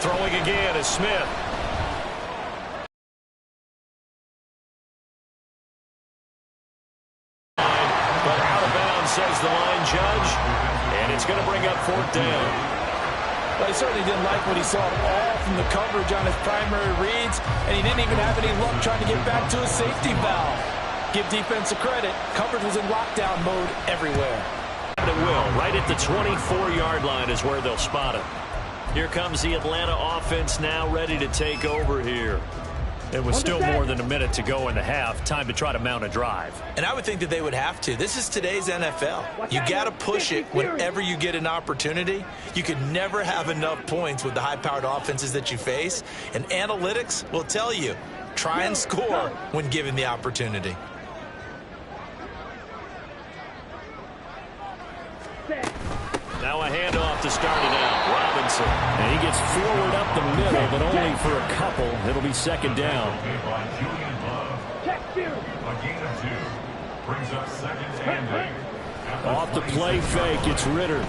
Throwing again is Smith. But out of bounds, says the line judge. And it's going to bring up 4th down. But he certainly didn't like what he saw at all from the coverage on his primary reads, and he didn't even have any luck trying to get back to his safety valve. Give defense a credit. Coverage was in lockdown mode everywhere. And it will. Right at the 24-yard line is where they'll spot it. Here comes the Atlanta offense now ready to take over here. It was still more than a minute to go in the half. Time to try to mount a drive. And I would think that they would have to. This is today's NFL. You got to push it whenever you get an opportunity. You could never have enough points with the high-powered offenses that you face. And analytics will tell you, try and score when given the opportunity. Now a handoff to start it out. Robinson. And he gets forward up the middle, but only for a couple. It'll be 2nd down. Off the play fake, it's Ritter.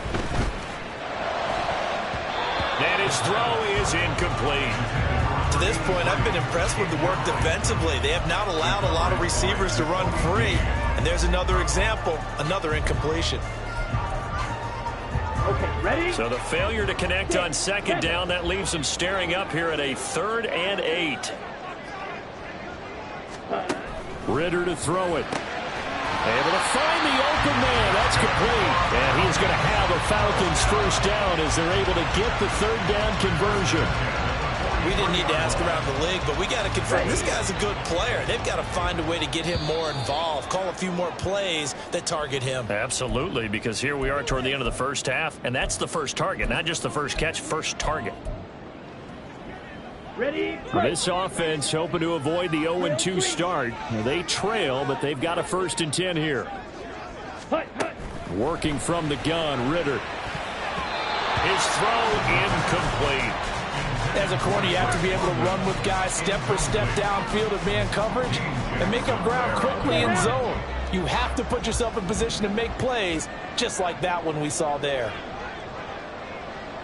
And his throw is incomplete. To this point, I've been impressed with the work defensively. They have not allowed a lot of receivers to run free. And there's another example, another incompletion. Okay, ready? So the failure to connect on 2nd down, that leaves them staring up here at a 3rd and 8. Ritter to throw it. Able to find the open man. That's complete. And he's going to have a Falcons 1st down as they're able to get the 3rd down conversion. We didn't need to ask around the league, but we got to confirm this guy's a good player. They've got to find a way to get him more involved, call a few more plays that target him. Absolutely, because here we are toward the end of the 1st half, and that's the first target, not just the first catch, first target. Ready? This offense hoping to avoid the 0-2 start. They trail, but they've got a 1st and 10 here. Working from the gun, Ritter. His throw incomplete. As a corner, you have to be able to run with guys step for step downfield of man coverage and make up ground quickly in zone. You have to put yourself in position to make plays just like that one we saw there.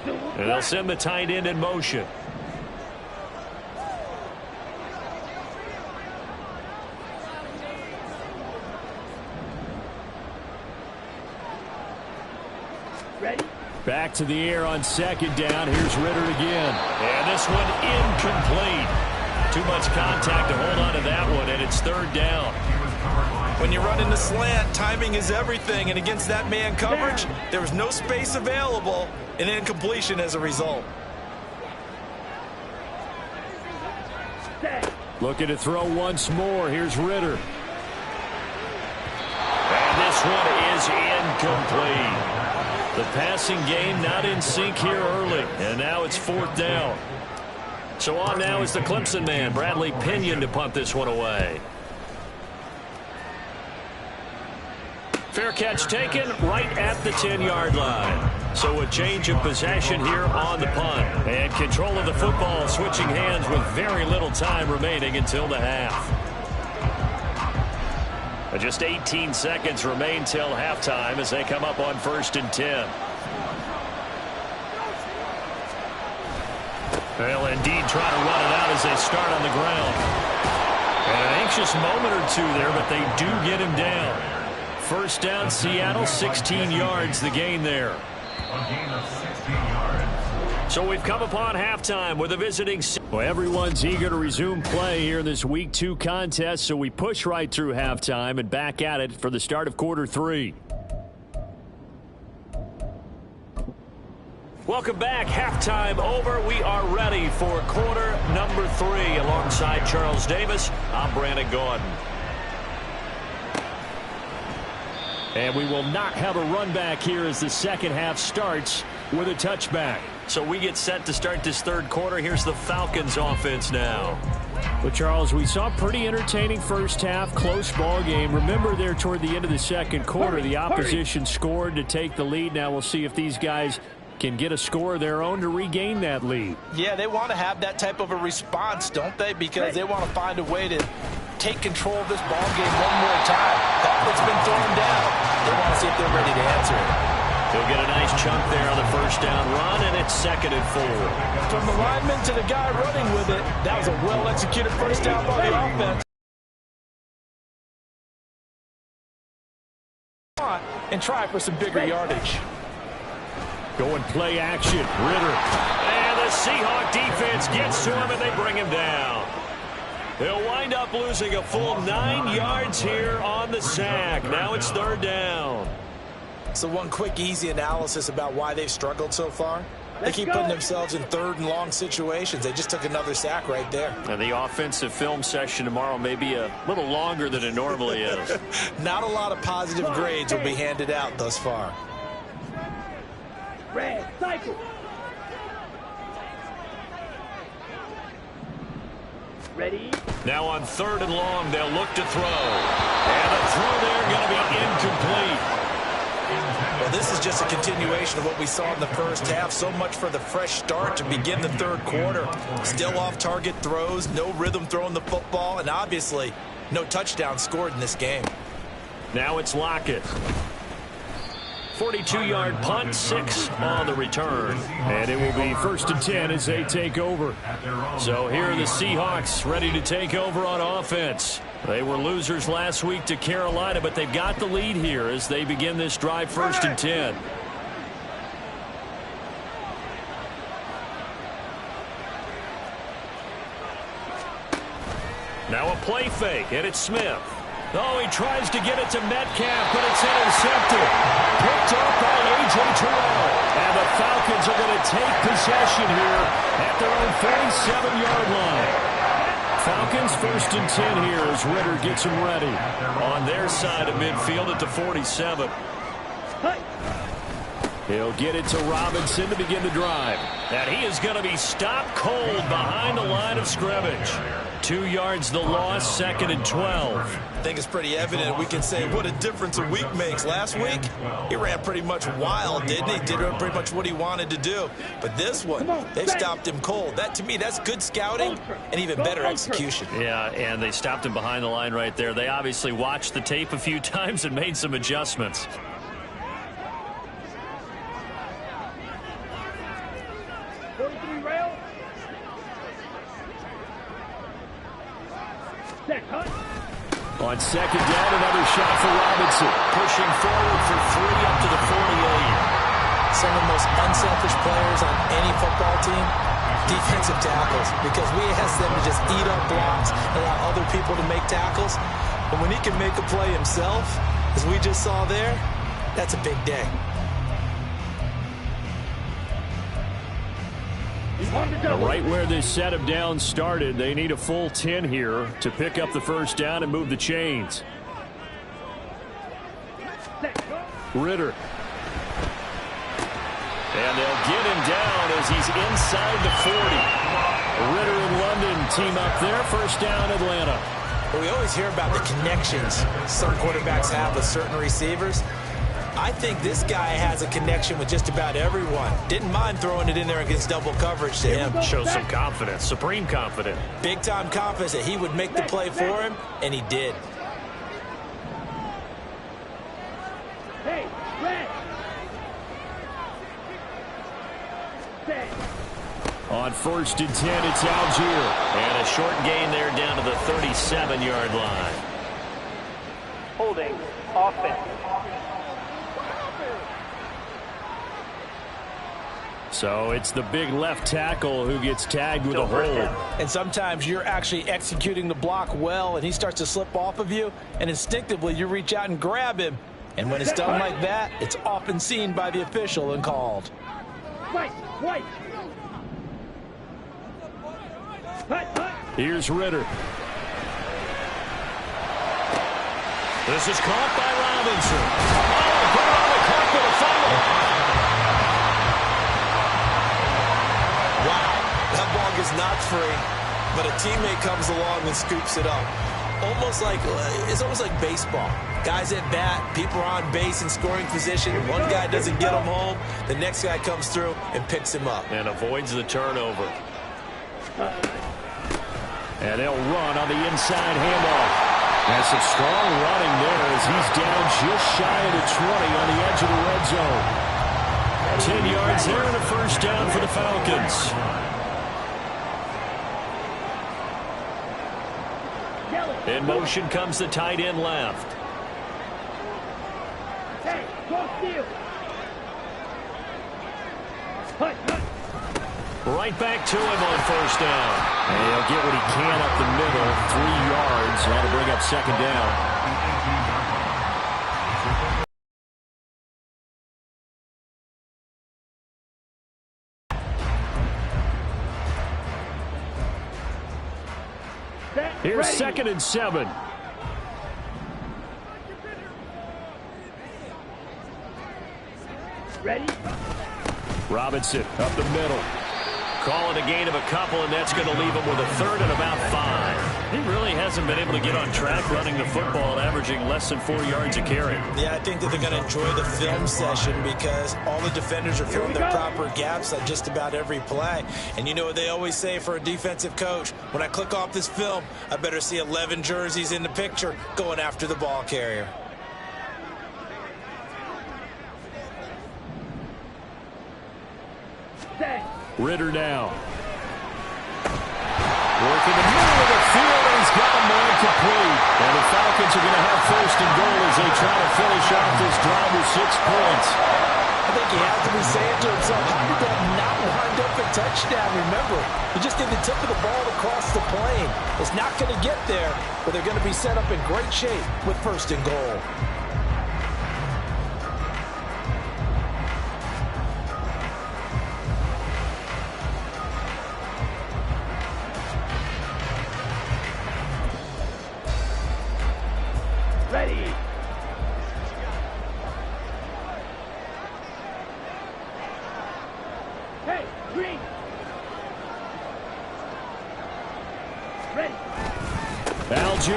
And they'll send the tight end in motion. Ready? Back to the air on 2nd down. Here's Ritter again. And this one incomplete. Too much contact to hold on to that one, and it's 3rd down. When you run in the slant, timing is everything, and against that man coverage, there was no space available, and incompletion as a result. Looking to throw once more. Here's Ritter. And this one is incomplete. The passing game not in sync here early, and now it's 4th down. So on now is the Clemson man, Bradley Pinion, to punt this one away. Fair catch taken right at the 10-yard line. So a change of possession here on the punt. And control of the football switching hands with very little time remaining until the half. Just 18 seconds remain till halftime as they come up on 1st and 10. They'll indeed try to run it out as they start on the ground. And an anxious moment or two there, but they do get him down. 1st down, Seattle, 16 yards the gain there. A gain of 16 yards. So we've come upon halftime with a visiting. Well, everyone's eager to resume play here in this Week 2 contest, so we push right through halftime and back at it for the start of quarter 3. Welcome back. Halftime over. We are ready for quarter number 3. Alongside Charles Davis, I'm Brandon Gordon. And we will not have a run back here as the second half starts with a touchback. So we get set to start this third quarter. Here's the Falcons offense now. Well, Charles, we saw a pretty entertaining first half, close ball game. Remember there toward the end of the second quarter, the opposition scored to take the lead. Now we'll see if these guys can get a score of their own to regain that lead. Yeah, they want to have that type of a response, don't they? Because they want to find a way to take control of this ball game one more time. Gauntlet's been thrown down. They want to see if they're ready to answer it. He'll get a nice chunk there on the first down run, and it's 2nd and 4. From the lineman to the guy running with it, that was a well-executed first down by the offense. And try for some bigger yardage. Going play action. Ritter. And the Seahawk defense gets to him, and they bring him down. They'll wind up losing a full 9 yards here on the sack. Now it's 3rd down. So one quick, easy analysis about why they've struggled so far. They keep putting themselves in 3rd and long situations. They just took another sack right there. And the offensive film session tomorrow may be a little longer than it normally is. Not a lot of positive grades will be handed out thus far. Red, cycle. Ready? Now on 3rd and long, they'll look to throw. And the throw there going to be incomplete. Well, this is just a continuation of what we saw in the first half. So much for the fresh start to begin the 3rd quarter. Still off-target throws, no rhythm throwing the football, and obviously no touchdown scored in this game. Now it's Lockett. 42-yard punt, 6 on the return. And it will be 1st and 10 as they take over. So here are the Seahawks ready to take over on offense. They were losers last week to Carolina, but they've got the lead here as they begin this drive 1st and 10. Now a play fake, and it's Smith. Oh, he tries to get it to Metcalf, but it's intercepted. Picked up by A.J. Terrell. And the Falcons are going to take possession here at their own 47-yard line. Falcons 1st and 10 here as Ritter gets them ready on their side of midfield at the 47. He'll get it to Robinson to begin the drive. And he is going to be stopped cold behind the line of scrimmage. 2 yards the loss, 2nd and 12. I think it's pretty evident. We can say what a difference a week makes. Last week, he ran pretty much wild, didn't he? Did pretty much what he wanted to do. But this one, they've stopped him cold. That, to me, that's good scouting and even better execution. Yeah, and they stopped him behind the line right there. They obviously watched the tape a few times and made some adjustments. On 2nd down, another shot for Robinson. Pushing forward for 3 up to the 48. Some of the most unselfish players on any football team, defensive tackles, because we ask them to just eat up blocks, allow other people to make tackles. But when he can make a play himself, as we just saw there, that's a big day. Right where this set of downs started, they need a full 10 here to pick up the first down and move the chains. Ritter. And they'll get him down as he's inside the 40. Ritter and London team up there. First down, Atlanta. We always hear about the connections some quarterbacks have with certain receivers. I think this guy has a connection with just about everyone. Didn't mind throwing it in there against double coverage to him. Shows some confidence, supreme confidence. Big-time confidence that he would make the play for him, and he did. Hey, red. On 1st and 10, it's Algier. And a short gain there down to the 37-yard line. Holding offense. So it's the big left tackle who gets tagged with a hold. And sometimes you're actually executing the block well, and he starts to slip off of you, and instinctively you reach out and grab him. And when it's done like that, it's often seen by the official and called. White. Here's Ritter. This is caught by Robinson. Oh, put it on the clock for the fumble. Wow, that ball gets knocked free, but a teammate comes along and scoops it up. It's almost like baseball. Guys at bat, people are on base in scoring position. One guy doesn't get him home. The next guy comes through and picks him up. And avoids the turnover. And they'll run on the inside handoff. And some strong running there as he's down just shy of the 20 on the edge of the red zone. 10 yards there and a first down for the Falcons. In motion comes the tight end left. Hey, go steal. Right back to him on first down. And he'll get what he can up the middle. 3 yards. That'll bring up second down. Here's second and 7. Ready? Robinson up the middle. Calling a gain of a couple, and that's going to leave him with a third and about 5. He really hasn't been able to get on track running the football, averaging less than 4 yards a carry. Yeah, I think that they're going to enjoy the film session because all the defenders are filling their proper gaps on just about every play. And you know what they always say for a defensive coach? When I click off this film, I better see 11 jerseys in the picture going after the ball carrier. Ritter now. Working the middle of the field, and he's got a man complete. And the Falcons are going to have first and goal as they try to finish off this drive with 6 points. I think he has to be saying to himself, how did that not wind up a touchdown? Remember, he just did the tip of the ball across the plane. It's not going to get there, but they're going to be set up in great shape with first and goal. Ready. Hey, green. Ready. Algier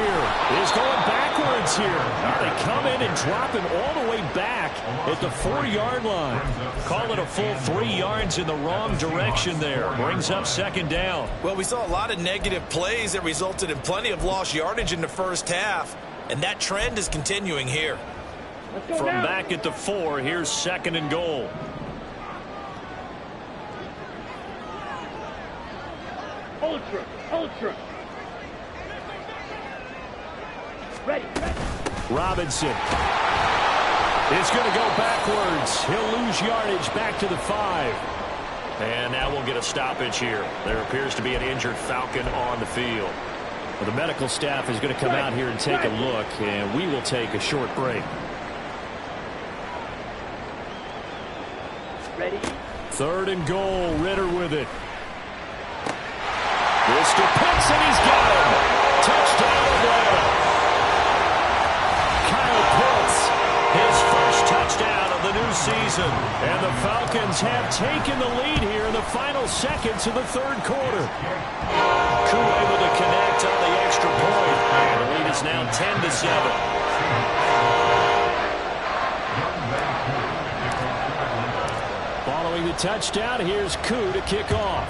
is going backwards here. They come in and drop him all the way back at the 4-yard line. Call it a full 3 yards in the wrong direction there. Brings up second down. Well, we saw a lot of negative plays that resulted in plenty of lost yardage in the first half. And that trend is continuing here. Let's go From down. back at the 4, here's second and goal. Ultra, ultra. Ready. Robinson is going to go backwards. He'll lose yardage back to the 5. And now we'll get a stoppage here. There appears to be an injured Falcon on the field. Well, the medical staff is going to come out here and take a look, and we will take a short break. Ready. Third and goal. Ritter with it. This to Pitts, and he's got him. Touchdown, Atlanta. Kyle Pitts, his first touchdown of the new season. And the Falcons have taken the lead here in the final seconds of the third quarter. Crew able to connect on the extra point. And the lead is now 10-7. Following the touchdown, here's Koo to kick off.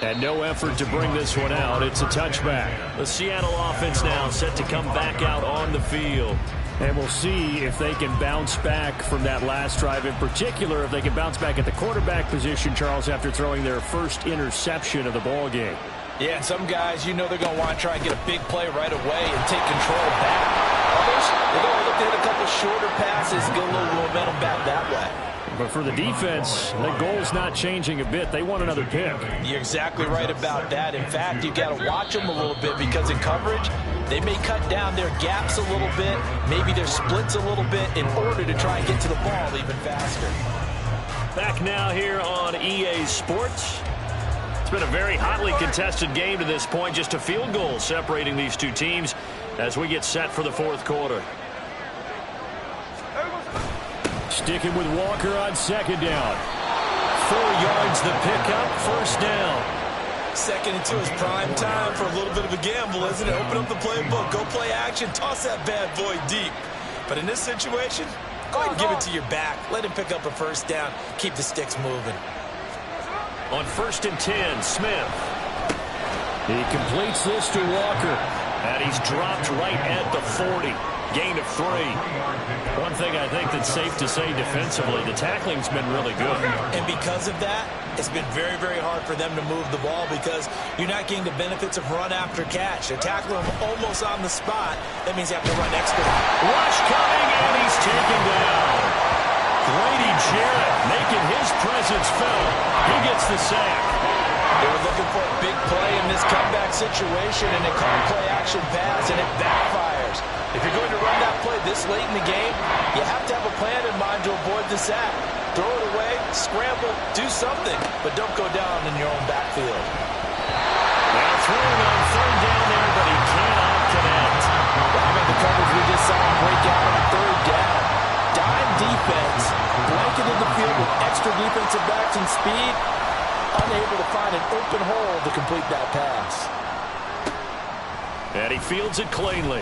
And no effort to bring this one out. It's a touchback. The Seattle offense now set to come back out on the field. And we'll see if they can bounce back from that last drive. In particular, if they can bounce back at the quarterback position, Charles, after throwing their first interception of the ball game. Yeah, and some guys, you know they're going to want to try and get a big play right away and take control back. Others, they're going to look to hit a couple shorter passes and get a little momentum back that way. But for the defense, the goal's not changing a bit. They want another pick. You're exactly right about that. In fact, you've got to watch them a little bit because in coverage, they may cut down their gaps a little bit, maybe their splits a little bit in order to try and get to the ball even faster. Back now here on EA Sports. It's been a very hotly contested game to this point. Just a field goal separating these two teams as we get set for the fourth quarter. Sticking with Walker on second down. 4 yards the pickup, first down. Second and 2 is prime time for a little bit of a gamble, isn't it? Open up the playbook, go play action, toss that bad boy deep. But in this situation, go ahead and give it to your back. Let him pick up a first down, keep the sticks moving. On first and 10, Smith. He completes this to Walker. And he's dropped right at the 40. Gain of 3. One thing I think that's safe to say defensively, the tackling's been really good. And because of that, it's been very, very hard for them to move the ball because you're not getting the benefits of run after catch. They're tackling him almost on the spot. That means you have to run extra. Rush coming, and he's taken down. Grady Jarrett making his presence felt. He gets the sack. They were looking for a big play in this comeback situation, and they called play-action pass, and it backfires. If you're going to run that play this late in the game, you have to have a plan in mind to avoid the sack. Throw it away, scramble, do something, but don't go down in your own backfield. Now throwing on 3rd down there, but he cannot connect. I mean, the coverage we just saw him break out on 3rd down. Dime defense, blanketed the field with extra defensive backs and speed, unable to find an open hole to complete that pass. And he fields it cleanly.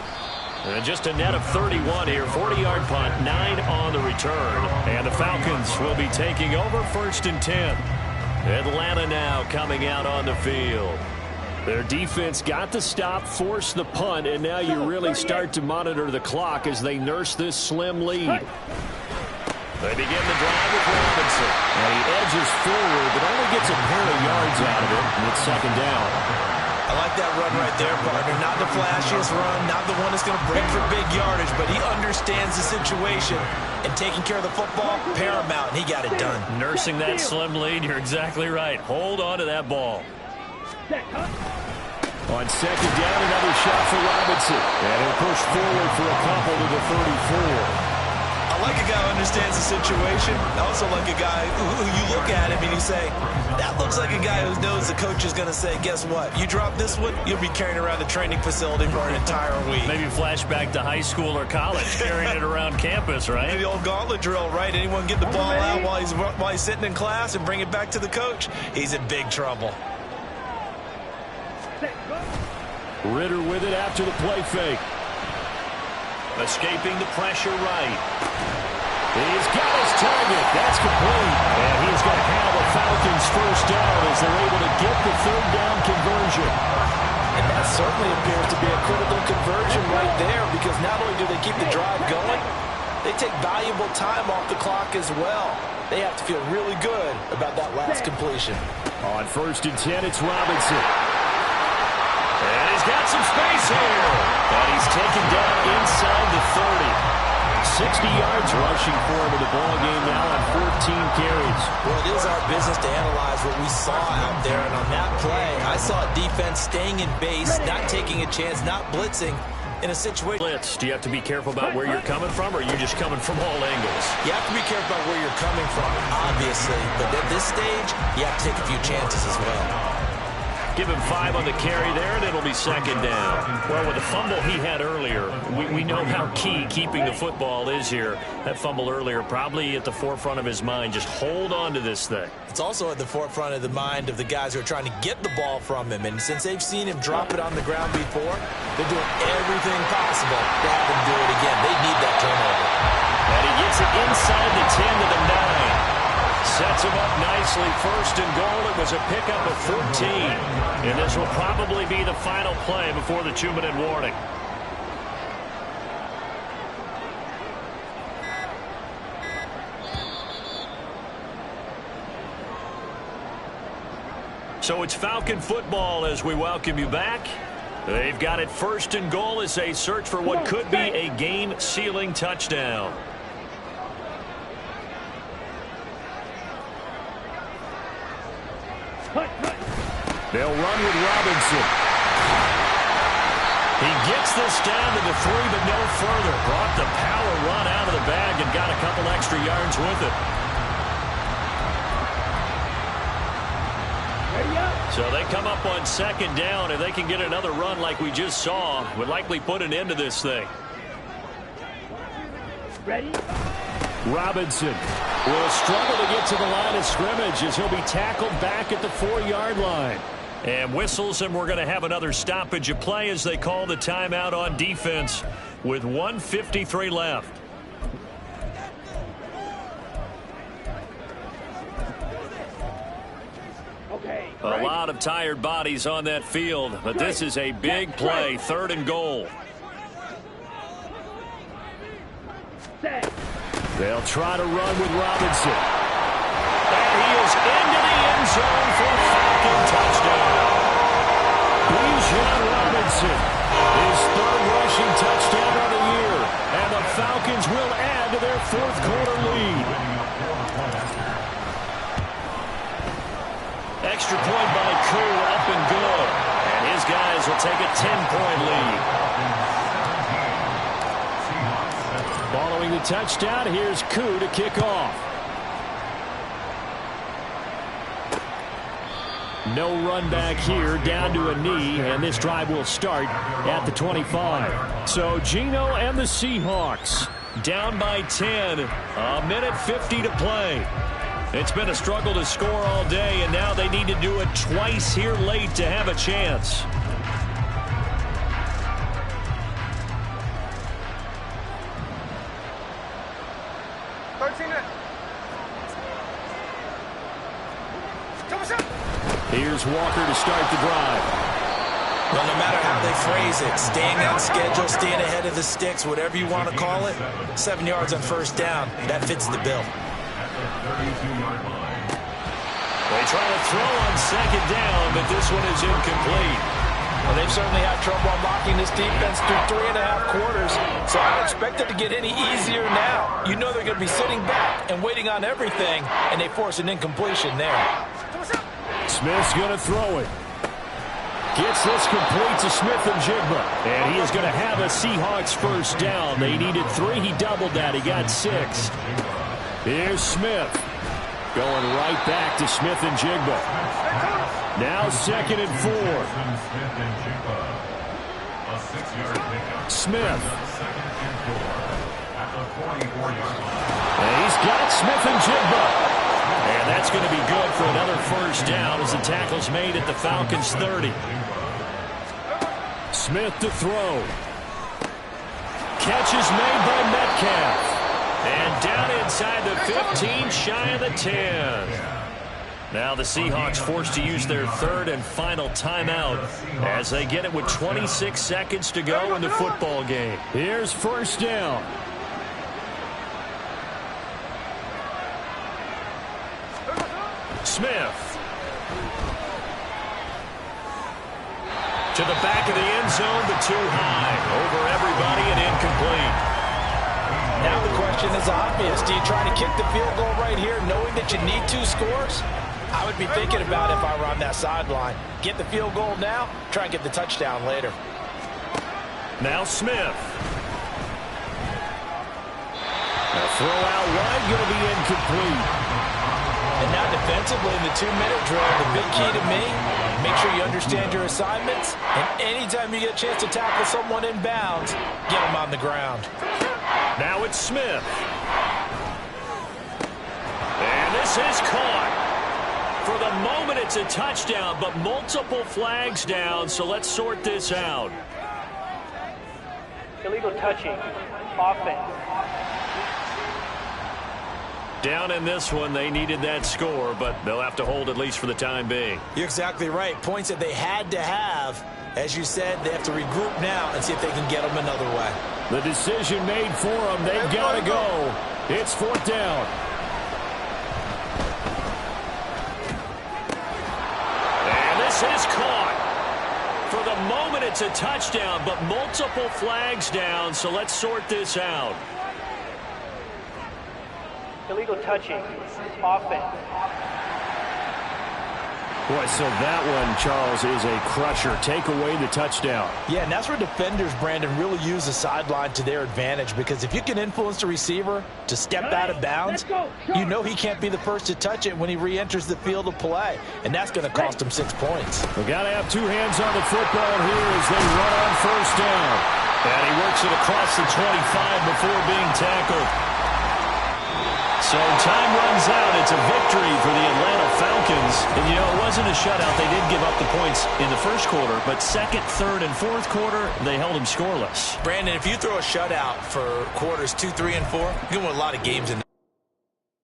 And just a net of 31 here, 40-yard punt, 9 on the return. And the Falcons will be taking over 1st and 10. Atlanta now coming out on the field. Their defense got the stop, forced the punt, and now you really start to monitor the clock as they nurse this slim lead. They begin the drive with Robinson. And he edges forward, but only gets a pair of yards out of it, and it's 2nd down. I like that run right there, partner. Not the flashiest run, not the one that's going to break for big yardage, but he understands the situation, and taking care of the football, paramount, and he got it done. Nursing that slim lead, you're exactly right. Hold on to that ball. On 2nd down, another shot for Robinson. And he'll push forward for a couple to the 34. I like a guy who understands the situation. I also like a guy who you look at him and you say, that looks like a guy who knows the coach is going to say, guess what? You drop this one, you'll be carrying around the training facility for an entire week. Maybe flashback to high school or college, carrying it around campus, right? The old gauntlet drill, right? Anyone get the ball out while he's sitting in class and bring it back to the coach? He's in big trouble. Ritter with it after the play fake. Escaping the pressure right. He's got his target. That's complete. And he's going to have a Falcons 1st down as they're able to get the 3rd down conversion. And that certainly appears to be a critical conversion right there because not only do they keep the drive going, they take valuable time off the clock as well. They have to feel really good about that last completion. On 1st and 10, it's Robinson. And he's got some space here. And he's taken down inside the 30. 60 yards rushing for him in the ballgame now on 14 carries. Well, it is our business to analyze what we saw out there. And on that play, I saw a defense staying in base, not taking a chance, not blitzing in a situation. Blitz, do you have to be careful about where you're coming from, or are you just coming from all angles? You have to be careful about where you're coming from, obviously. But at this stage, you have to take a few chances as well. Give him 5 on the carry there, and it'll be 2nd down. Well, with the fumble he had earlier, we know how key keeping the football is here. That fumble earlier probably at the forefront of his mind. Just hold on to this thing. It's also at the forefront of the mind of the guys who are trying to get the ball from him. And since they've seen him drop it on the ground before, they're doing everything possible to have him do it again. They need that turnover. And he gets it inside the 10 to the 9. Sets him up nicely, 1st and goal. It was a pickup of 14. And this will probably be the final play before the 2-minute warning. So it's Falcon football as we welcome you back. They've got it 1st and goal as they search for what could be a game-sealing touchdown. They'll run with Robinson. He gets this down to the 3, but no further. Brought the power run out of the bag and got a couple extra yards with it. So they come up on 2nd down. If they can get another run like we just saw, would likely put an end to this thing. Ready? Robinson will struggle to get to the line of scrimmage as he'll be tackled back at the 4-yard line. And whistles, and we're going to have another stoppage of play as they call the timeout on defense with 1:53 left. Okay. A lot of tired bodies on that field, but this is a big play, 3rd and goal. Set. They'll try to run with Robinson. And he is into the end zone for a Falcon touchdown. Bijan Robinson, his third rushing touchdown of the year. And the Falcons will add to their fourth quarter lead. Extra point by Koo, up and good. And his guys will take a 10-point lead. Following the touchdown, here's Koo to kick off. No run back here, down to a knee, and this drive will start at the 25. So Geno and the Seahawks down by 10, a minute 50 to play. It's been a struggle to score all day, and now they need to do it twice here late to have a chance. Here's Walker to start the drive. Well, no matter how they phrase it, staying on schedule, staying ahead of the sticks, whatever you want to call it, 7 yards on first down, that fits the bill. They try to throw on second down, but this one is incomplete. Well, they've certainly had trouble unlocking this defense through 3.5 quarters, so I don't expect it to get any easier now. You know they're going to be sitting back and waiting on everything, and they force an incompletion there. Smith's going to throw it. Gets this complete to Smith-Njigba. And he is going to have a Seahawks first down. They needed 3. He doubled that. He got 6. Here's Smith. Going right back to Smith-Njigba. Now 2nd and 4. Smith. And he's got Smith-Njigba. And that's going to be good for another first down as the tackle's made at the Falcons' 30. Smith to throw. Catch is made by Metcalf. And down inside the 15, shy of the 10. Now the Seahawks forced to use their third and final timeout as they get it with 26 seconds to go in the football game. Here's first down. Smith. To the back of the end zone, but too high. Over everybody and incomplete. Now the question is obvious. Do you try to kick the field goal right here knowing that you need 2 scores? I would be thinking about it if I were on that sideline. Get the field goal now, try and get the touchdown later. Now Smith. A throw out wide, going to be incomplete. And now defensively in the 2-minute drill, the big key to me, make sure you understand your assignments, and anytime you get a chance to tackle someone in bounds, get them on the ground. Now it's Smith. And this is caught. For the moment, it's a touchdown, but multiple flags down, so let's sort this out. Illegal touching. Offense. Down in this one, they needed that score, but they'll have to hold at least for the time being. You're exactly right. Points that they had to have. As you said, they have to regroup now and see if they can get them another way. The decision made for them. They've got to go. It's 4th down. And this is caught. For the moment, it's a touchdown, but multiple flags down, so let's sort this out. Illegal touching. Offense. Boy, so that one, Charles, is a crusher. Take away the touchdown. Yeah, and that's where defenders, Brandon, really use the sideline to their advantage, because if you can influence the receiver to step out of bounds, you know he can't be the first to touch it when he re-enters the field of play, and that's going to cost him 6 points. We've got to have 2 hands on the football here as they run on first down. And he works it across the 25 before being tackled. So time runs out. It's a victory for the Atlanta Falcons. And, you know, it wasn't a shutout. They did give up the points in the first quarter, but second, third, and fourth quarter, they held them scoreless. Brandon, if you throw a shutout for quarters 2, 3, and 4, you're going to win a lot of games in